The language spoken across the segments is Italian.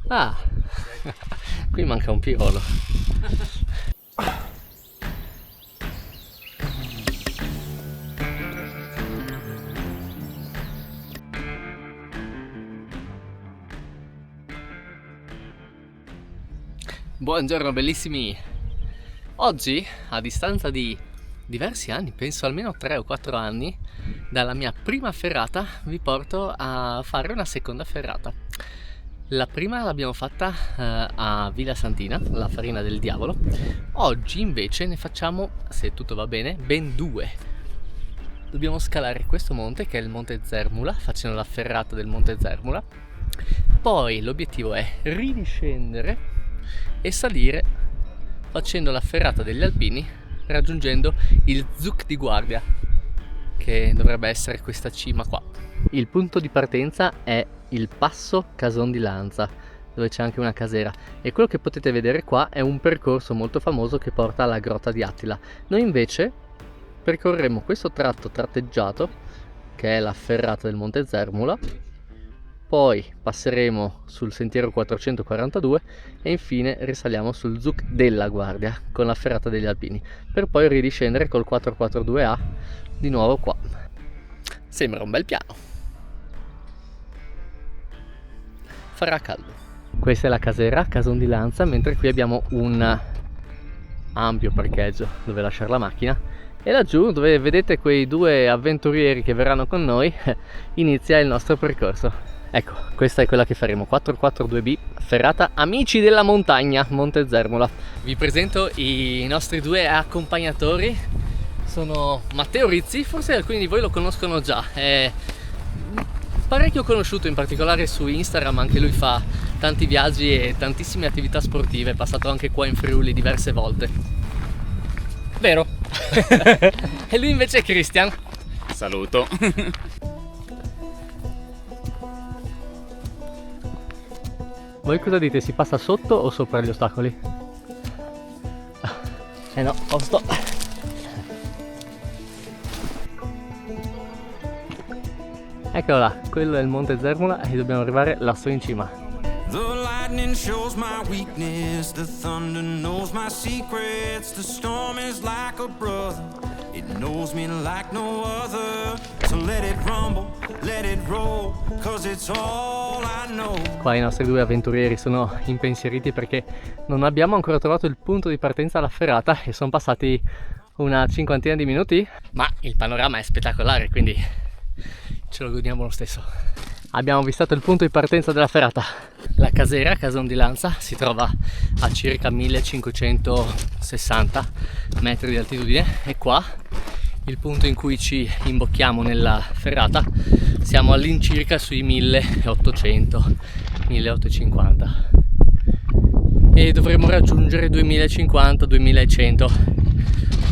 Ah, qui manca un pirolo. Buongiorno bellissimi! Oggi, a distanza di diversi anni, penso almeno 3 o 4 anni, dalla mia prima ferrata vi porto a fare una seconda ferrata. La prima l'abbiamo fatta a Villa Santina, la Farina del Diavolo. Oggi invece ne facciamo, se tutto va bene, ben 2. Dobbiamo scalare questo monte che è il Monte Zermula, facendo la ferrata del Monte Zermula. Poi l'obiettivo è ridiscendere e salire facendo la ferrata degli Alpini, raggiungendo il Zuc di Guardia, che dovrebbe essere questa cima qua. Il punto di partenza è il passo Cason di Lanza, dove c'è anche una casera, e quello che potete vedere qua è un percorso molto famoso che porta alla grotta di Attila. Noi invece percorreremo questo tratto tratteggiato che è la ferrata del Monte Zermula, poi passeremo sul sentiero 442 e infine risaliamo sul Zuc della Guardia con la ferrata degli Alpini, per poi ridiscendere col 442A di nuovo qua. Sembra un bel piano. Farà caldo. Questa è la casera Cason di Lanza, mentre qui abbiamo un ampio parcheggio dove lasciare la macchina, e laggiù dove vedete quei 2 avventurieri che verranno con noi inizia il nostro percorso. Ecco, questa è quella che faremo, 442B, ferrata Amici della Montagna, Monte Zermula. Vi presento i nostri 2 accompagnatori. Sono Matteo Rizzi, forse alcuni di voi lo conoscono già, è parecchio conosciuto in particolare su Instagram, anche lui fa tanti viaggi e tantissime attività sportive, è passato anche qua in Friuli diverse volte. Vero? E lui invece è Christian. Saluto. Voi cosa dite? Si passa sotto o sopra gli ostacoli? No, posto. Eccolo là, quello è il Monte Zermula e dobbiamo arrivare lassù in cima. The lightning shows my weakness, the thunder knows my secrets, the storm is like a brother, it knows me like no other, so let it rumble, let it roll, cause it's all I know. Qua i nostri 2 avventurieri sono impensieriti perché non abbiamo ancora trovato il punto di partenza alla ferrata e sono passati una cinquantina di minuti, ma il panorama è spettacolare, quindi ce lo godiamo lo stesso. Abbiamo avvistato il punto di partenza della ferrata. La casera Cason di Lanza si trova a circa 1560 metri di altitudine e qua il punto in cui ci imbocchiamo nella ferrata siamo all'incirca sui 1800-1850 e dovremo raggiungere 2050-2100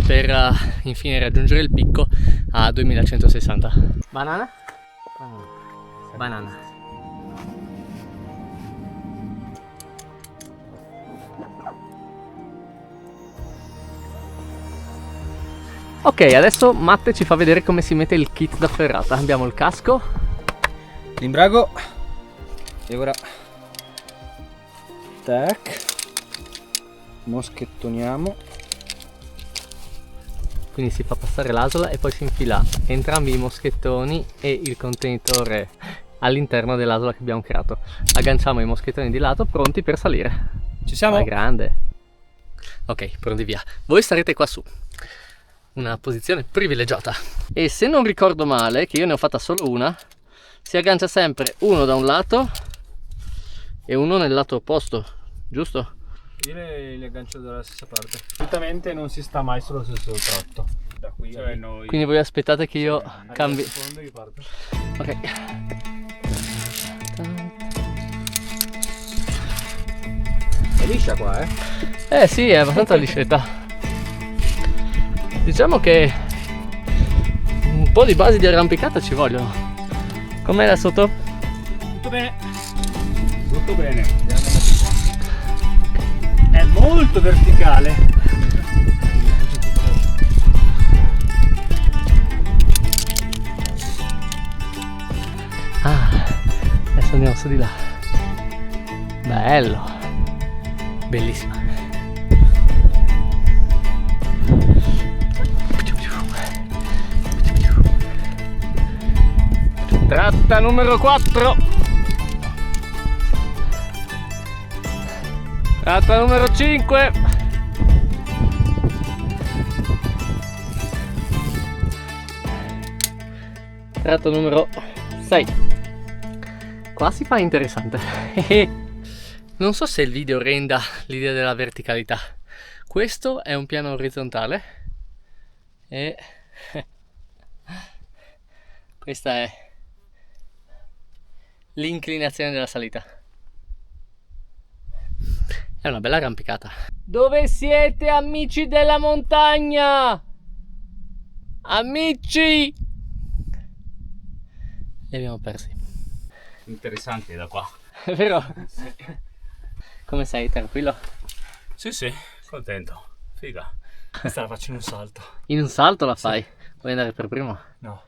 per infine raggiungere il picco a 2160. Banana? Banana. Ok, adesso Matte ci fa vedere come si mette il kit da ferrata. Abbiamo il casco, l'imbrago e ora tac, moschettoniamo, quindi si fa passare l'asola e poi si infila entrambi i moschettoni e il contenitore all'interno dell'asola che abbiamo creato. Agganciamo i moschettoni di lato pronti per salire. ci siamo? Vai, grande. Ok, pronti via. Voi starete qua su, una posizione privilegiata, e se non ricordo male, che io ne ho fatta solo una, si aggancia sempre uno da un lato e uno nel lato opposto, giusto? Io le aggancio dalla stessa parte. Solitamente non si sta mai sullo stesso tratto. Da qui Cioè noi... Quindi voi aspettate che io cambi. Ok. È liscia qua, Sì, è abbastanza liscetta. Diciamo che un po' di basi di arrampicata ci vogliono. Com'è là sotto? Tutto bene. Tutto bene. È molto verticale. Ah, adesso andiamo su di là. Bello, bellissima. Tratta numero 4. Tratta numero 5. Tratta numero 6. Qua si fa interessante. Non so se il video renda l'idea della verticalità. Questo è un piano orizzontale e questa è l'inclinazione della salita. È una bella arrampicata. Dove siete, amici della montagna? Amici! Li abbiamo persi. Interessante da qua. È vero? Sì. Come sei? Tranquillo? Sì, contento. Figa. Questa la faccio in un salto. In un salto la fai? Vuoi andare per primo? No.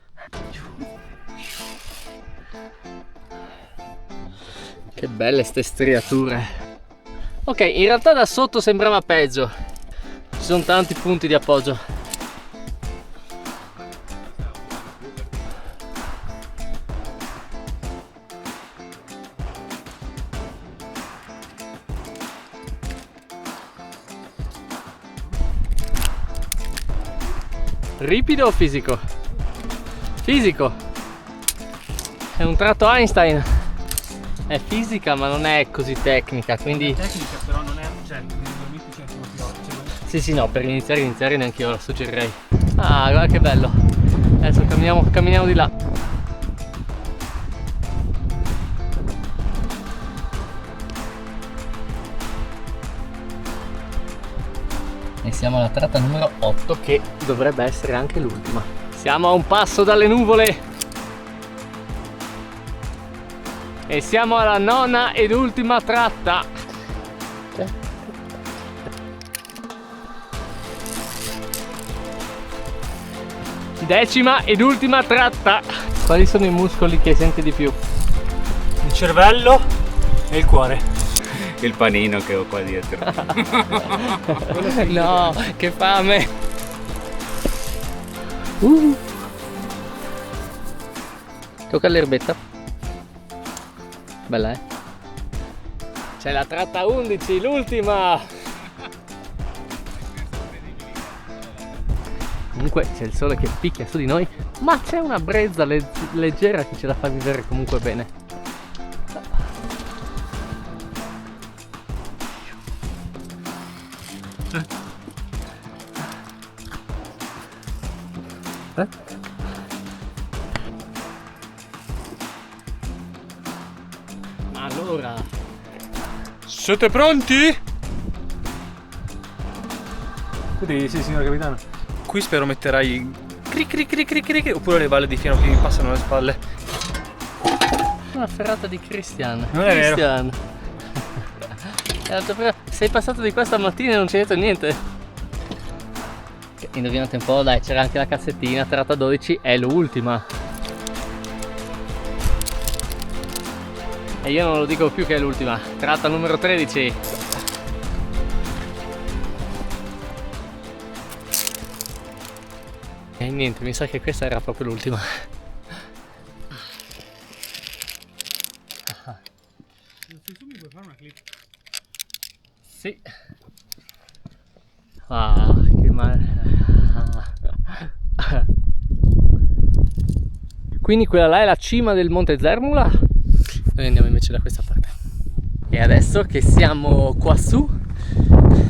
Che belle ste striature. Ok, in realtà da sotto sembrava peggio. Ci sono tanti punti di appoggio. Ripido o fisico? Fisico. È un tratto Einstein. È fisica ma non è così tecnica, quindi... È tecnica però non è... cioè, nei sono più occhi. Sì, no, per iniziare neanche io la suggerirei. Ah, guarda che bello. Adesso camminiamo di là. E siamo alla tratta numero 8, che dovrebbe essere anche l'ultima. Siamo a un passo dalle nuvole. E siamo alla 9ª ed ultima tratta. 10ª ed ultima tratta. Quali sono i muscoli che senti di più? Il cervello e il cuore. Il panino che ho qua dietro. No, che fame. Tocca l'erbetta. Bella, eh? C'è la tratta 11, l'ultima. Comunque c'è il sole che picchia su di noi, ma c'è una brezza leggera che ce la fa vivere comunque bene. Allora, siete pronti? Quindi sì, signor capitano. Qui spero metterai cric oppure le balle di fieno che mi passano alle spalle. una ferrata di Christian. Non è Christian. Sei passato di qua stamattina e non c'è detto niente. Indovinate un po', dai, c'era anche la cassettina, tratta 12 è l'ultima. E io non lo dico più che è l'ultima. Tratta numero 13. E niente, mi sa che questa era proprio l'ultima. Sì. Ah, che male. Quindi quella là è la cima del Monte Zermula. Noi andiamo invece da questa parte. E adesso che siamo qua su,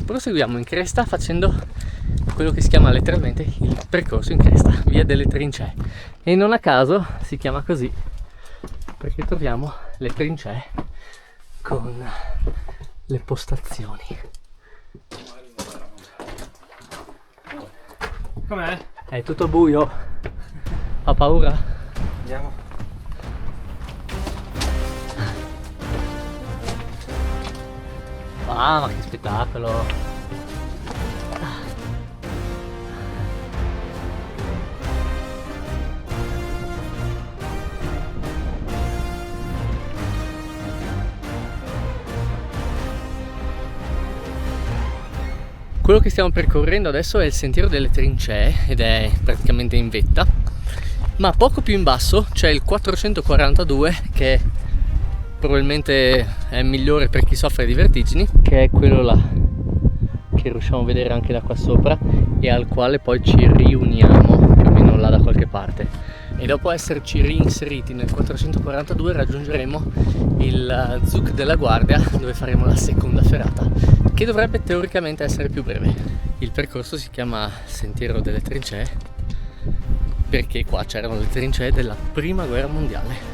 proseguiamo in cresta facendo quello che si chiama letteralmente il percorso in cresta, via delle trincee. E non a caso si chiama così perché troviamo le trincee con le postazioni. Com'è? È tutto buio. Fa paura? Andiamo. Ah, ma che spettacolo! Quello che stiamo percorrendo adesso è il sentiero delle trincee ed è praticamente in vetta, ma poco più in basso c'è il 442 che probabilmente è migliore per chi soffre di vertigini, che è quello là che riusciamo a vedere anche da qua sopra e al quale poi ci riuniamo più o meno là da qualche parte, e dopo esserci reinseriti nel 442 raggiungeremo il Zuc della Guardia, dove faremo la seconda ferrata, che dovrebbe teoricamente essere più breve. Il percorso si chiama Sentiero delle Trincee perché qua c'erano le trincee della prima guerra mondiale.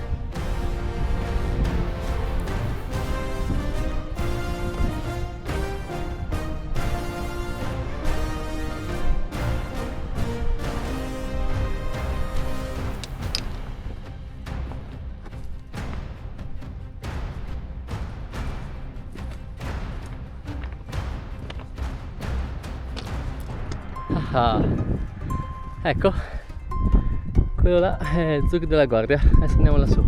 Ah, ecco, quello là è il Zuc della Guardia. Adesso andiamo lassù.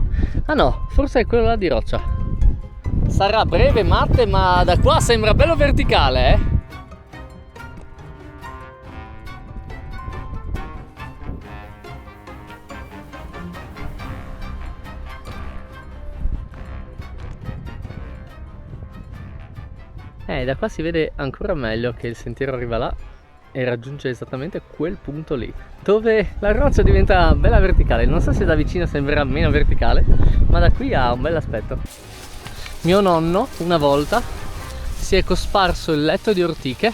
Ah no, forse è quello là di roccia. Sarà breve, Matte, ma da qua sembra bello verticale, da qua si vede ancora meglio che il sentiero arriva là e raggiunge esattamente quel punto lì, dove la roccia diventa bella verticale. Non so se da vicino sembrerà meno verticale, ma da qui ha un bel aspetto. Mio nonno una volta si è cosparso il letto di ortiche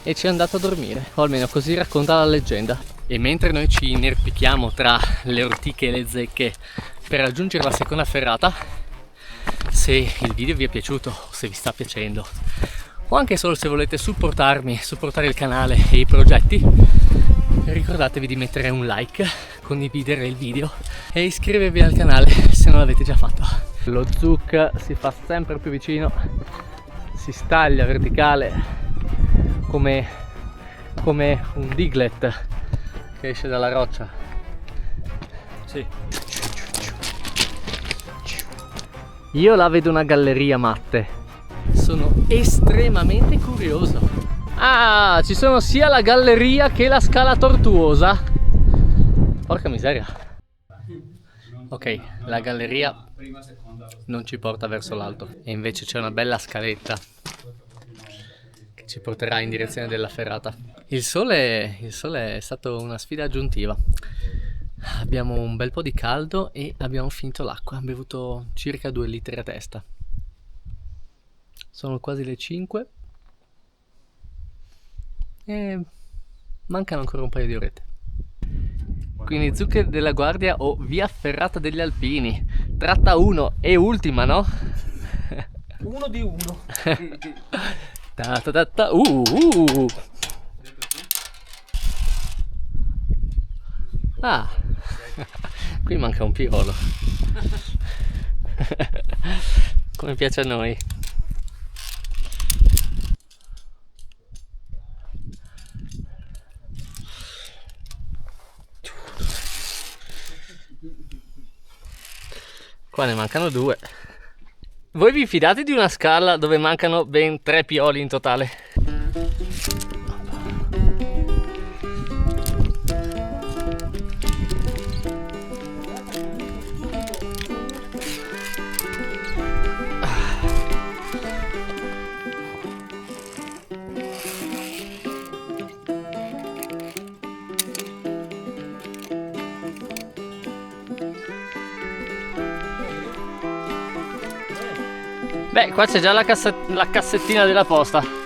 e ci è andato a dormire, o almeno così racconta la leggenda. E mentre noi ci inerpichiamo tra le ortiche e le zecche per raggiungere la seconda ferrata, se il video vi è piaciuto o se vi sta piacendo, o anche solo se volete supportarmi, supportare il canale e i progetti, ricordatevi di mettere un like, condividere il video e iscrivervi al canale se non l'avete già fatto. Lo Zuc si fa sempre più vicino, si staglia verticale come un Diglett che esce dalla roccia. Sì. Io là vedo una galleria, Matte. Sono estremamente curioso. Ah, ci sono sia la galleria che la scala tortuosa. Porca miseria. Ok, la galleria non ci porta verso l'alto e invece c'è una bella scaletta che ci porterà in direzione della ferrata. Il sole è stato una sfida aggiuntiva. Abbiamo un bel po' di caldo e abbiamo finito l'acqua. Abbiamo bevuto circa 2 litri a testa. Sono quasi le 5 e mancano ancora un paio di orette. Quindi Zuc della Guardia o via Ferrata degli Alpini, tratta 1 e ultima, no? Uno di uno. Ta ta ta ta. Ah, qui manca un pirolo. Come piace a noi. Qua ne mancano 2. Voi vi fidate di una scala dove mancano ben 3 pioli in totale? Beh, qua c'è già la cassettina della posta.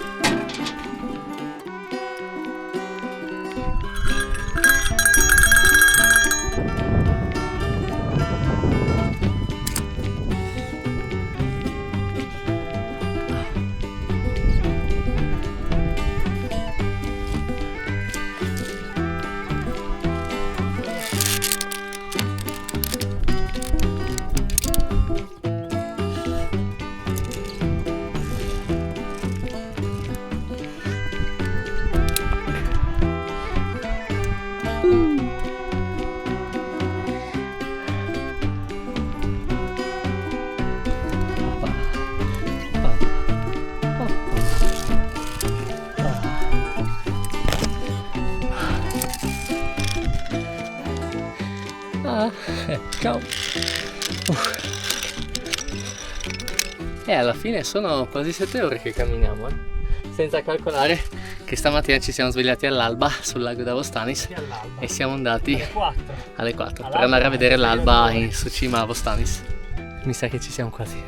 Ciao. E alla fine sono quasi 7 ore che camminiamo, senza calcolare che stamattina ci siamo svegliati all'alba sul lago d'Avostanis e siamo andati alle 4 per andare a vedere l'alba su cima a Vostanis. Mi sa che ci siamo quasi.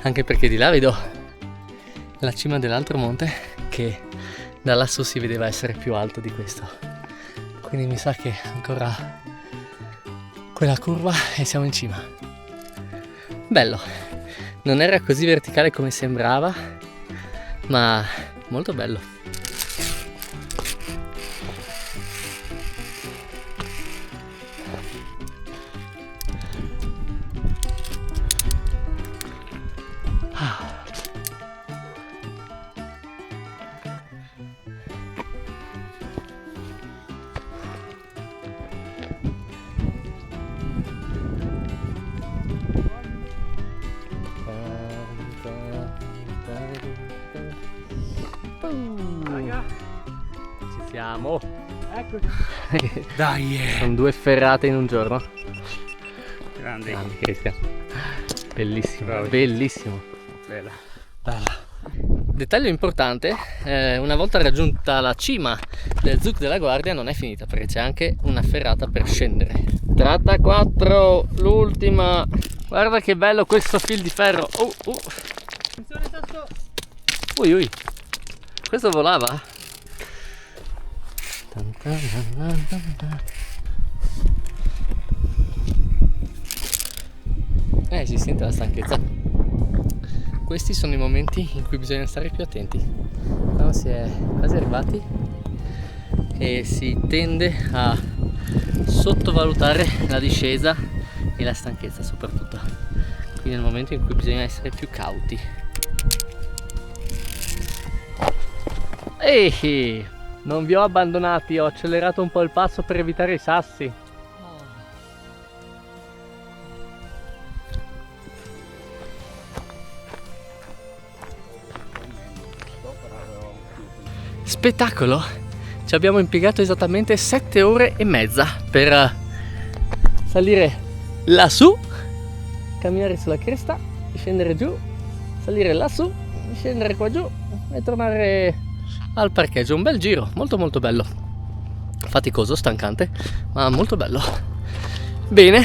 Anche perché di là vedo la cima dell'altro monte che da lassù si vedeva essere più alto di questo. Quindi mi sa che ancora quella curva e siamo in cima. Bello. Non era così verticale come sembrava, ma molto bello. Ci siamo. Eccoci. Dai! Sono 2 ferrate in un giorno. Grande. Grande Cristian. Bellissimo, Bravi. bellissimo. Bella. Dettaglio importante, una volta raggiunta la cima del Zuc della Guardia non è finita perché c'è anche una ferrata per scendere. Tratta 4, l'ultima. Guarda che bello questo fil di ferro. Ui ui. Questo volava? Si sente la stanchezza. Questi sono i momenti in cui bisogna stare più attenti. Quando si è quasi arrivati e si tende a sottovalutare la discesa e la stanchezza soprattutto. Quindi è il momento in cui bisogna essere più cauti. Ehi, non vi ho abbandonati, ho accelerato un po' il passo per evitare i sassi. Spettacolo! Ci abbiamo impiegato esattamente 7 ore e mezza per salire lassù, camminare sulla cresta, scendere giù, salire lassù, scendere qua giù e tornare al parcheggio. Un bel giro, molto molto bello, faticoso, stancante, ma molto bello. Bene,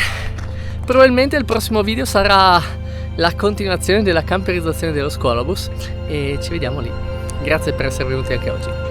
probabilmente il prossimo video sarà la continuazione della camperizzazione dello scuolabus e ci vediamo lì. Grazie per essere venuti anche oggi.